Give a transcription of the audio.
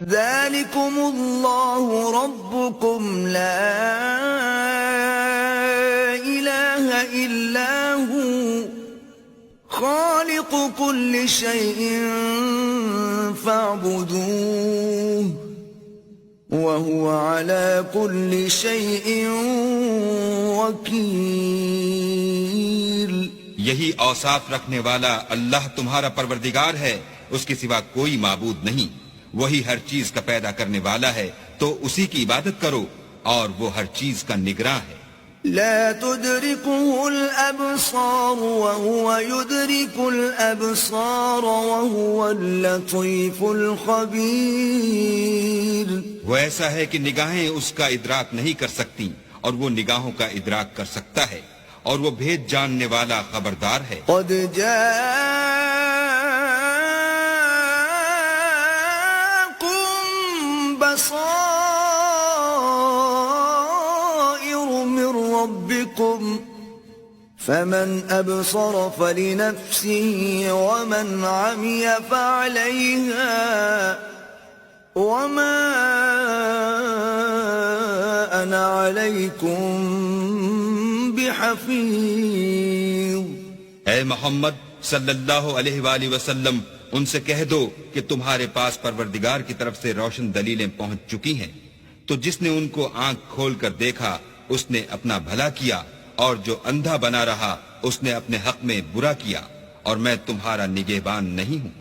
ذلكم الله ربكم لا إله إلا هو خالق كل شيء فاعبدوه وهو على كل شيء وكيل. یہی اوصاف رکھنے والا اللہ تمہارا پروردگار ہے، اس کے سوا کوئی معبود نہیں. وہی ہر چیز کا پیدا کرنے والا ہے، تو اسی کی عبادت کرو، اور وہ ہر چیز کا نگراں ہے. لا تدركه الأبصار وهو يدرك الأبصار وهو اللطيف الخبير. وہ ایسا ہے کہ نگاہیں اس کا ادراک نہیں کر سکتی، اور وہ نگاہوں کا ادراک کر سکتا ہے، اور وہ بھید جاننے والا خبردار ہے. قد جاءكم بصائر من ربكم فمن أبصر فلنفسه ومن عمي فعليها وما أنا عليكم بحفيظ. اے محمد صلی اللہ علیہ وآلہ وسلم، ان سے کہہ دو کہ تمہارے پاس پروردگار کی طرف سے روشن دلیلیں پہنچ چکی ہیں، تو جس نے ان کو آنکھ کھول کر دیکھا اس نے اپنا بھلا کیا، اور جو اندھا بنا رہا اس نے اپنے حق میں برا کیا، اور میں تمہارا نگہبان نہیں ہوں.